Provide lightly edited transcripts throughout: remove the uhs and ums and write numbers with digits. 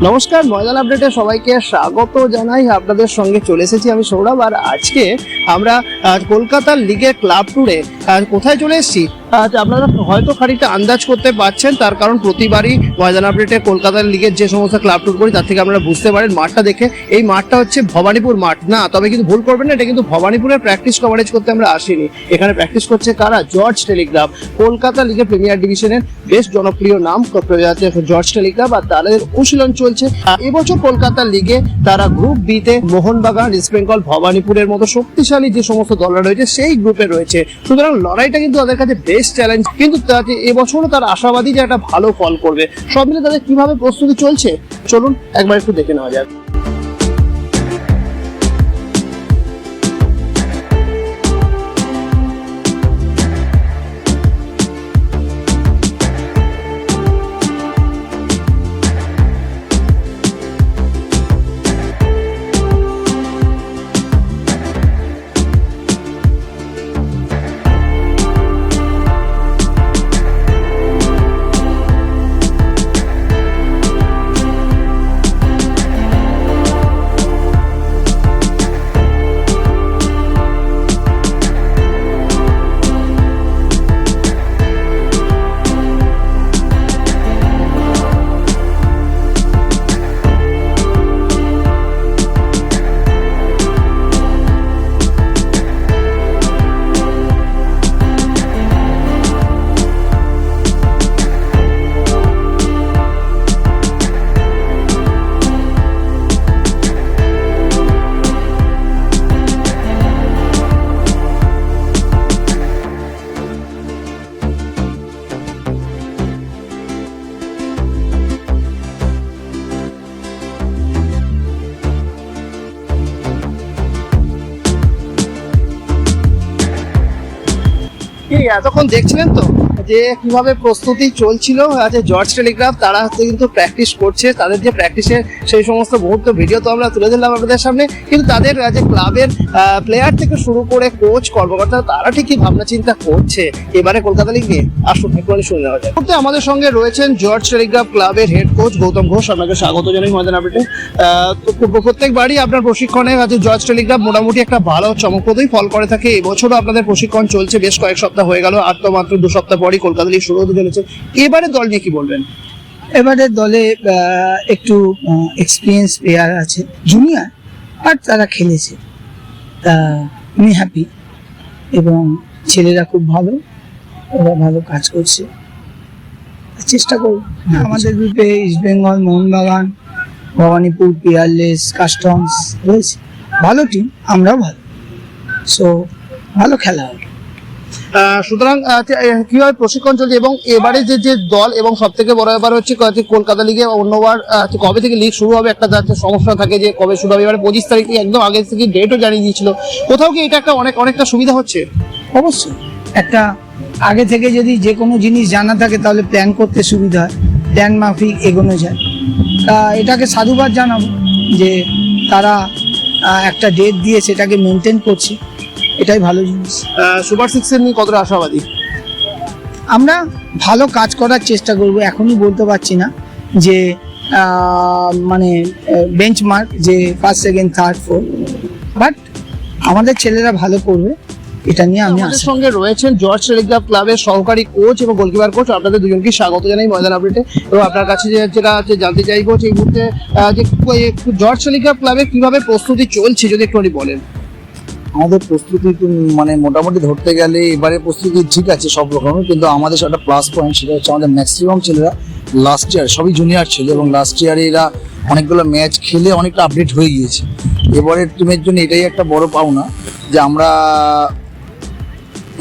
নমস্কার, ময়দান আপডেটে সবাইকে স্বাগত জানাই। আপনাদের সঙ্গে চলে এসেছি আমি সৌরভ। আর আজকে আমরা কলকাতার লিগের ক্লাব ট্যুরে কোথায় চলে এসেছি আপনারা হয়তো খানিকটা আন্দাজ করতে পারছেন, তার কারণ প্রতিবারই ময়দান আপডেটে কলকাতার লিগের যে সমস্ত ক্লাব ট্যুর করি তার থেকে আপনারা বুঝতে পারেন মাঠটা দেখে। এই মাঠটা হচ্ছে ভবানীপুর মাঠ না, তবে কিন্তু ভুল করবেন না, এটা কিন্তু ভবানীপুরের প্র্যাকটিস কভারেজ করতে আমরা আসিনি। এখানে প্র্যাকটিস করছে কারা? জর্জ টেলিগ্রাফ, কলকাতা লিগের প্রিমিয়ার ডিভিশনের বেশ জনপ্রিয় নাম জর্জ টেলিগ্রাফ। আর তাদের অনুশীলন চলছে। এবছর কলকাতা লিগে তারা গ্রুপ বি তে মোহনবাগান, ইস্ট বেঙ্গল, ভবানীপুরের মতো শক্তিশালী যে সমস্ত দলরা রয়েছে সেই গ্রুপে রয়েছে। সুতরাং লড়াইটা কিন্তু তাদের কাছে বেশ চ্যালেঞ্জ, কিন্তু এবছরও তারা আশাবাদী যে একটা ভালো ফল করবে। সব মিলে তাদের কিভাবে প্রস্তুতি চলছে চলুন একবার একটু দেখে নেওয়া যাক। এতক্ষণ দেখছিলেন তো যে কিভাবে প্রস্তুতি চলছিল। জর্জ টেলিগ্রাফ তারা কিন্তু প্র্যাকটিস করছে, তাদের যে প্র্যাকটিসের সেই সমস্ত মুহূর্ত ভিডিও তো আমরা তুলে ধরলাম আপনাদের সামনে। কিন্তু তাদের যে ক্লাবের প্লেয়ার থেকে শুরু করে কোচ, কর্মকর্তা, তারা ঠিক কি ভাবনা চিন্তা করছে এবারে কলকাতা লিগে, আসুন একটুখানি শুনে নেওয়া যায়। আমাদের সঙ্গে রয়েছেন জর্জ টেলিগ্রাফ ক্লাবের হেড কোচ গৌতম ঘোষ। আপনাকে স্বাগত জানাই ময়দান আপডেটে। প্রত্যেকবারই আপনার প্রশিক্ষণে জর্জ টেলিগ্রাফ মোটামুটি একটা ভালো চমকপ্রদই ফল করে থাকে। এবছরও আপনাদের প্রশিক্ষণ চলছে, বেশ কয়েক সপ্তাহ হয়ে গেল, আর তো মাত্র 2 সপ্তাহ পরই কলকাতা লিগ শুরু হতে চলেছে। এবারে দল নিয়ে কি বলবেন? এবারে দলে একটু এক্সপিরিয়েন্স প্লেয়ার আছে, জুনিয়র, আর তারা খেলেছে, তা আমি হ্যাপি। এবং ছেলেরা খুব ভালো, ওরা ভালো কাজ করছে, চেষ্টা করব। আমাদের গ্রুপে ইস্ট বেঙ্গল, মোহনবাগান, ভবানীপুর, পিয়ারলেস, কাস্টমস রয়েছে, ভালো টিম, আমরাও ভালো, সো ভালো খেলা হবে। সুতরাং কিভাবে প্রশিক্ষণ চলছে এবং এবারে যে দল, এবং সব থেকে বড় ব্যাপার হচ্ছে কলকাতা লিগে অন্যবার কবে থেকে লিগ শুরু হবে একটা সমস্যা থাকে যে কবে শুরু হবে। এবারে 25 তারিখে একদম আগে থেকে ডেটও জানিয়ে দিয়েছিল। কোথাও কি এটা একটা অনেকটা সুবিধা হচ্ছে? অবশ্যই, একটা আগে থেকে যদি যে কোনো জিনিস জানা থাকে তাহলে প্ল্যান করতে সুবিধা হয়, প্ল্যান মাফিক এগোনো যায়। তা এটাকে সাধুবাদ জানাবো যে তারা একটা ডেট দিয়ে সেটাকে মেনটেন করছে, এটাই ভালো জিনিস। সুপার 6 নিয়ে কতটা আশাবাদী? আমরা ভালো কাজ করার চেষ্টা করব। এখনই বলতে পারছি না যে মানে বেঞ্চমার্ক যে first, second, third, fourth, but আমাদের ছেলেরা ভালো করবে, এটা নিয়ে আমি আমাদের সঙ্গে রয়েছেন জর্জ টেলিগ্রাফ ক্লাবের সহকারী কোচ এবং গোলকিপার কোচ। আপনাদের দুজনকে স্বাগত জানাই ময়দান আপডেটে। এবং আপনার কাছে যেটা জানতে চাইবো এই মুহূর্তে যে জর্জ টেলিগ্রাফ ক্লাবে কিভাবে প্রস্তুতি চলছে যদি একটু বলেন। আমাদের প্রস্তুতি মানে মোটামুটি ধরতে গেলে এবারে প্রস্তুতি ঠিক আছে সব রকমের, কিন্তু আমাদের একটা প্লাস পয়েন্ট সেটা হচ্ছে আমাদের ম্যাক্সিমাম ছেলেরা লাস্ট ইয়ার, সবই জুনিয়র ছিল, এবং লাস্ট ইয়ারে এরা অনেকগুলো ম্যাচ খেলে অনেকটা আপডেট হয়ে গিয়েছে। এবারের টিমের জন্য এটাই একটা বড় পাওনা যে আমরা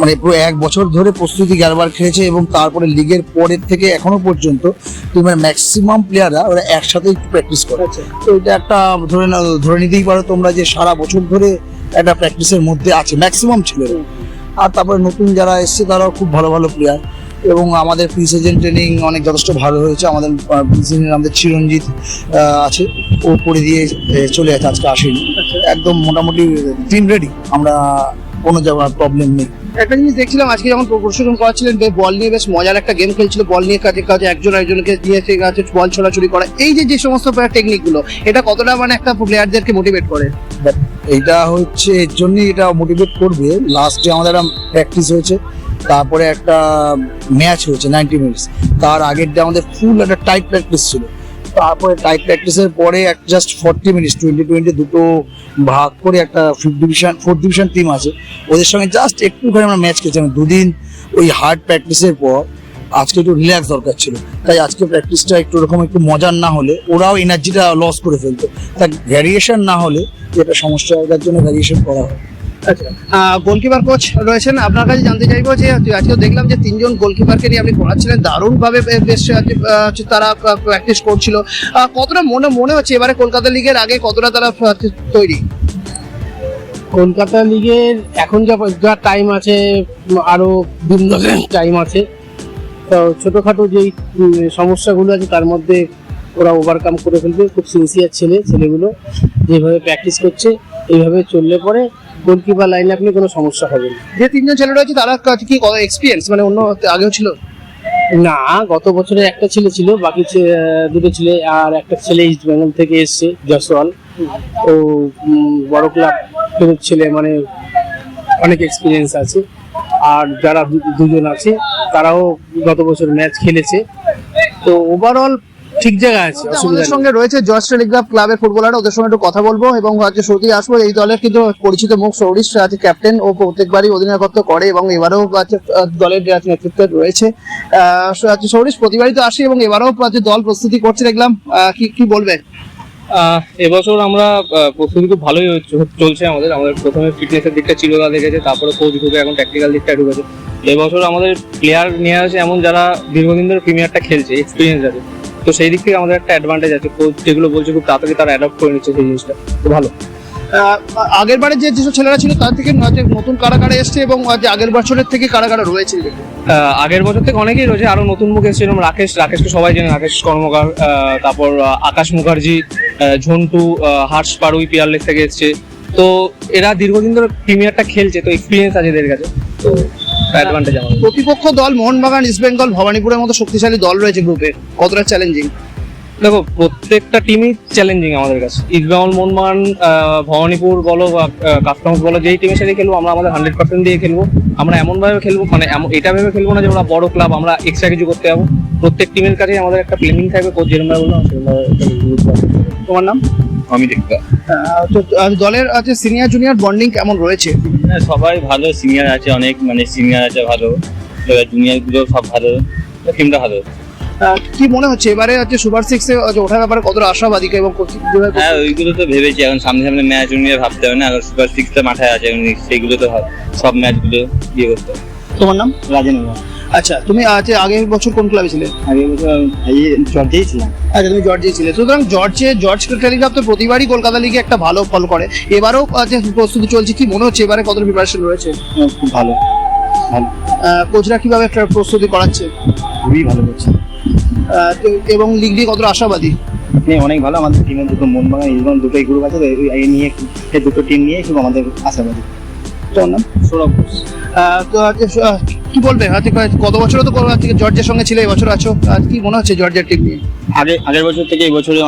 মানে পুরো 1 বছর ধরে প্রস্তুতি 11বার খেলেছে, এবং তারপরে লিগের পরের থেকে এখনো পর্যন্ত টিমের ম্যাক্সিমাম প্লেয়াররা ওরা একসাথেই প্র্যাকটিস করে। তো এটা একটা ধরে নিতেই পারো তোমরা যে সারা বছর ধরে একটা প্র্যাকটিসের মধ্যে আছে ম্যাক্সিমাম ছেলেরা। আর তারপরে নতুন যারা এসছে তারাও খুব ভালো ভালো প্লেয়ার, এবং আমাদের প্রি সিজন ট্রেনিং অনেক যথেষ্ট ভালো হয়েছে। আমাদের প্রি সিজনে আমাদের চিরঞ্জিত আছে, ও করে দিয়ে চলে গেছে, আজকে আসেনি। একদম মোটামুটি টিম রেডি, আমরা কোনো জায়গায় প্রবলেম নেই। একটা জিনিস দেখছিলাম আজকে যখন প্রশিক্ষণ করাচ্ছিলেন, বল নিয়ে বেশ মজার একটা গেম খেলছিল, বল নিয়ে কাজে কাজে একজন একজনকে দিয়ে বল ছোড়াছুড়ি করা, এই যে সমস্ত টেকনিক গুলো, এটা কতটা মানে একটা প্লেয়ারদেরকে মোটিভেট করে? এইটা হচ্ছে এর জন্যই এটা মোটিভেট করবে। লাস্টে আমাদের একটা প্র্যাকটিস হয়েছে, তারপরে একটা ম্যাচ হয়েছে 90 মিনিটস, তার আগের ডে আমাদের ফুল একটা টাইট প্র্যাকটিস ছিল। তারপরে টাইট প্র্যাকটিসের পরে জাস্ট 40 মিনিটস 20-20 দুটো ভাগ করে একটা 4th ডিভিশন টিম আছে, ওদের সঙ্গে জাস্ট একটুখানি আমরা ম্যাচ খেলছিলাম। দুদিন ওই হার্ড প্র্যাকটিসের পর আজকে একটু রিল্যাক্স দরকার ছিল, তাই আজকে প্র্যাকটিসটা একটু এরকম একটু মজার না হলে ওরাও এনার্জিটা লস করে ফেলতো, তাই ভ্যারিয়েশন না হলে যেটা সমস্যা হয় তার জন্য ভ্যারিয়েশন করা হয়। আচ্ছা, গোলকিপার কোচ রয়েছেন, আপনার কাছে জানতে চাইবো যে আজকে দেখলাম যে 3জন গোলকিপারকে নিয়ে আপনি পড়াচ্ছিলেন, দারুণভাবে বেশ তারা প্র্যাকটিস করছিল। কতটা মনে হচ্ছে এবারে কলকাতা লিগের আগে কতটা তারা তৈরি? কলকাতা লিগের এখন যা টাইম আছে, আরো বিভিন্ন টাইম আছে, তো ছোটখাটো যেই সমস্যাগুলো আছে তার মধ্যে ওরা ওভারকাম করে ফেলবে। খুব সিনসিয়ার ছেলেগুলো যেভাবে প্র্যাকটিস করছে এইভাবে চললে পরে গোলকিপার লাইনে আপনি কোনো সমস্যা হবে না। যে 3জন ছেলে রয়েছে তারা কি এক্সপিরিয়েন্স মানে অন্য আগেও ছিল? না, গত বছরে একটা ছেলে ছিল, বাকি দুটো ছেলে, আর একটা ছেলে ইস্ট বেঙ্গল থেকে এসছে জয়সওয়াল, ও বড় ক্লাব ছেলে, মানে অনেক এক্সপিরিয়েন্স আছে। আর যারা দুজন আছে তারাও গত বছর ম্যাচ খেলেছে, তো ওভারঅল ঠিক জায়গায় আছে, অসুবিধা আমাদের নেই। সঙ্গে রয়েছে জর্জ টেলিগ্রাফ ক্লাবের ফুটবলার, ওদের সঙ্গে একটু কথা বলবো এবং হচ্ছে শুরুতেই আসবো এই দলের কিন্তু পরিচিত মুখ সৌরিশ আছে, ক্যাপ্টেন, ও প্রত্যেকবারই অধিনায়কত্ব করে এবং এবারেও দলের নেতৃত্বে রয়েছে। সৌরিশ প্রতিবারই তো আসে এবং এবারেও দল প্রস্তুতি করছে দেখলাম, কি বলবে? এবছর আমরা প্রস্তুতি খুব ভালোই চলছে। আমাদের প্রথমে ফিটনেসের দিকটা চিরদা দেখেছে, তারপরে কোচ ঢুকে এখন টেকনিক্যাল দিকটা ঢুকেছে। এবছর আমাদের প্লেয়ার নিয়ে আসে এমন যারা দীর্ঘদিন ধরে প্রিমিয়ারটা খেলছে, এক্সপিরিয়েন্স আছে, তো সেই দিক থেকে আমাদের একটা অ্যাডভান্টেজ আছে। কোচ যেগুলো বলছে খুব তাড়াতাড়ি তারা অ্যাডপ্ট করে নিচ্ছে, সেই জিনিসটা তো ভালো। আগের বারে যেসব ছেলেরা ছিল তার থেকে নতুন কারা এসছে এবং আগের বছরের থেকে কারা রয়েছে? আগের বছর থেকে অনেকেই রয়েছে, আরো নতুন মুখ এসছে, যেরকম রাকেশকে সবাই জানে, রাকেশ কর্মকার, তারপর আকাশ মুখার্জি, ঝন্টু, হার্ষ পাড়ুই পিয়ারলেস থেকে এসছে। তো এরা দীর্ঘদিন ধরে প্রিমিয়ারটা খেলছে, তো এক্সপিরিয়েন্স আছে এদের কাছে, তো অ্যাডভান্টেজ আমাদের। প্রতিপক্ষ দল মোহনবাগান, ইস্ট বেঙ্গল, ভবানীপুরের মতো শক্তিশালী দল রয়েছে গ্রুপে, কতটা চ্যালেঞ্জিং? দেখো, প্রত্যেকটা টিমই চ্যালেঞ্জিং আমাদের কাছে। ইস্ট বেঙ্গল, মোহনবাগান, ভবানীপুর বলো বা কাস্টমস বলো, যেই টিমের সাথে খেলবো আমরা আমাদের 100% দিয়ে খেলবো। আমরা এমন ভাবে খেলবো, মানে এটা ভেবে খেলবো না যে ওরা বড় ক্লাব, আমরা এক্সট্রা কিছু করতে যাবো। প্রত্যেক টিমের কাছে আমাদের একটা প্ল্যানিং থাকবে, কোচ যেরকম ভাবে বললাম সেরকম। তোমার নাম? আমি দেখতে দলের সিনিয়র জুনিয়র বন্ডিং কেমন রয়েছে? সবাই ভালো, সিনিয়র আছে অনেক, মানে সিনিয়র আছে ভালো, জুনিয়র গুলো সব ভালো, টিমটা ভালো। কি মনে হচ্ছে এবারে সুপার 6 এ ওঠার ব্যাপারে কতটা আশাবাদী এবং হ্যাঁ, ওইগুলো তো ভেবেছি, এখন সামনে ম্যাচ নিয়ে ভাবতে হবে না, সুপার 6 মাথায় আছে, সেইগুলো তো সব ম্যাচ গুলো ইয়ে করতে হবে। তোমার নাম? রাজেন। আচ্ছা, তুমি আগের বছর কোন ক্লাবে ছিলে? আগের বছর জর্জেই ছিলাম। আচ্ছা, তুমি জর্জে ছিলে। সুতরাং জর্জ টেলিগ্রাফ তো প্রতিবারই কলকাতা লিগে একটা ভালো ফল করে, এবারও প্রস্তুতি চলছে, কি মনে হচ্ছে এবারে কত প্রিপারেশন রয়েছে? খুব ভালো। কোচরা কিভাবে একটা প্রস্তুতি করাচ্ছে? খুবই ভালো করছে এবং লিগ নিয়ে কতটা আশাবাদী? অনেক ভালো। আমাদের টিমের দুটো মোহনবাগান, ইস্টবেঙ্গল দুটোই গ্রুপ আছে, এই নিয়ে এই দুটো টিম নিয়ে খুব আমাদের আশাবাদী। তোমার নাম? সৌরভ ঘোষ। তো কি বলবে, কত বছরও তো জর্জের সঙ্গে ছিল, এবছর আছো, কি মনে হচ্ছে জর্জের টিম নিয়ে? আগের বছর থেকে এই বছরে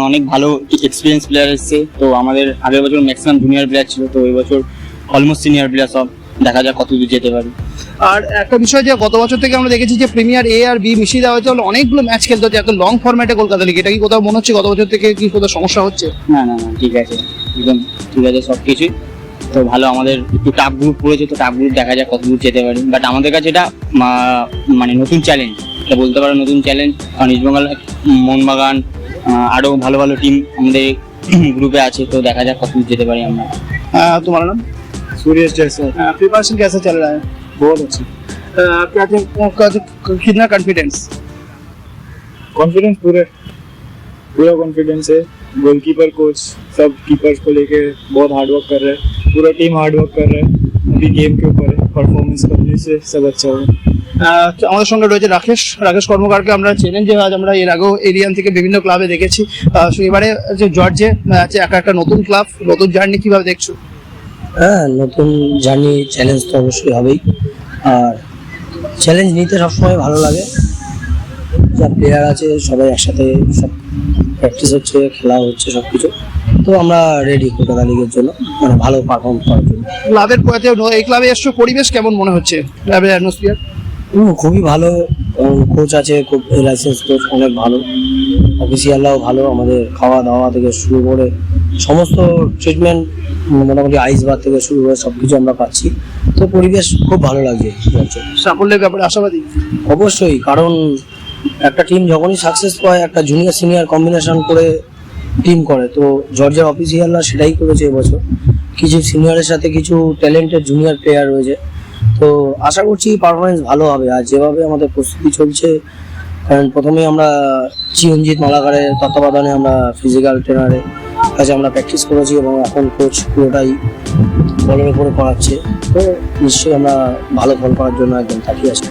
অনেক ভালো এক্সপিরিয়েন্স প্লেয়ার এসেছে। তো আমাদের আগের বছর ম্যাক্সিমাম জুনিয়র প্লেয়ার ছিল, তো এই বছর অলমোস্ট সিনিয়র প্লেয়ার সব। দেখা যাক কত দূর যেতে পারি। আর একটা বিষয় যে গত বছর থেকে আমরা দেখেছি যে প্রিমিয়ার এ আর বি মিশিয়ে দেওয়া হয়েছে, অনেকগুলো ম্যাচ খেলতে হচ্ছে এত লং ফরম্যাটে কলকাতা লিগে, এটা কি কোথাও মনে হচ্ছে গত বছর থেকে কি কোথাও সমস্যা হচ্ছে? না, ঠিক আছে, একদম ঠিক আছে সবকিছুই তো ভালো। আমাদের একটু টাফ গ্রুপ পড়েছে, তো টাফ গ্রুপ দেখা যাক কত দূর যেতে পারি। বাট আমাদের কাছে এটা মানে নতুন চ্যালেঞ্জ, এটা বলতে পারো নতুন চ্যালেঞ্জ, কারণ ইস্টবেঙ্গল, মোহনবাগান আরো ভালো ভালো টিম আমাদের গ্রুপে আছে, তো দেখা যাক কত দূর যেতে পারি আমরা। তোমার নাম? सूर्य जैसा प्रिपरेशन कैसा चल रहा है? बहुत अच्छी। कितना कॉन्फिडेंस? कॉन्फिडेंस पूरा कॉन्फिडेंस है। गोलकीपर कोच सब कीपर्स को लेके बहुत हार्ड वर्क कर रहे हैं, पूरा टीम हार्ड वर्क कर रहा है। अभी गेम के ऊपर है, परफॉर्मेंस करने से सब अच्छा होगा। আমাদের সঙ্গে রয়েছে রাকেশ কর্মকারকে আমরা চেনেন, যে আজ আমরা এর আগেও এরিয়ান থেকে বিভিন্ন ক্লাবে দেখেছি, এবারে যে জর্জে একা একটা নতুন ক্লাব, নতুন জার্নি কিভাবে দেখছো? হ্যাঁ, নতুন জার্নি চ্যালেঞ্জ তো অবশ্যই হবেই, আর চ্যালেঞ্জ নিতে সবসময় ভালো লাগে। যা প্লেয়ার আছে সবাই একসাথে সব প্র্যাকটিস হচ্ছে, খেলা হচ্ছে সব কিছু, তো আমরা রেডি কলকাতা লিগের জন্য, মানে ভালো পারফর্ম করার জন্য। ক্লাবের এই ক্লাবে এসছো, পরিবেশ কেমন মনে হচ্ছে ক্লাবের অ্যাটমসফিয়ার? খুবই ভালো, কোচ আছে, খুব লাইসেন্স কোচ, অনেক ভালো, অফিসিয়ালরাও ভালো, আমাদের খাওয়া দাওয়া থেকে শুরু করে সমস্ত ট্রিটমেন্ট, মোটামুটি আইস বার থেকে শুরু করে সবকিছু আমরা পাচ্ছি, তো পরিবেশ খুব ভালো লাগছে। সাফল্যের ব্যাপারে আশাবাদী? অবশ্যই, কারণ একটা টিম যখনই সাকসেস পায়, একটা জুনিয়র সিনিয়র কম্বিনেশন করে টিম করে, তো জর্জের অফিসিয়ালরা সেটাই করেছে এবছর। কিছু সিনিয়রের সাথে কিছু ট্যালেন্টেড জুনিয়র প্লেয়ার রয়েছে, তো আশা করছি পারফরমেন্স ভালো হবে। আর যেভাবে আমাদের প্রস্তুতি চলছে, কারণ প্রথমেই আমরা চিরঞ্জিত মালাকারের তত্ত্বাবধানে আমরা ফিজিক্যাল ট্রেনারের কাছে আমরা প্র্যাকটিস করেছি, এবং এখন কোচ পুরোটাই বলের উপরে করাচ্ছে, তো নিশ্চয়ই আমরা ভালো ফল করার জন্য একদম তাকিয়ে আছি।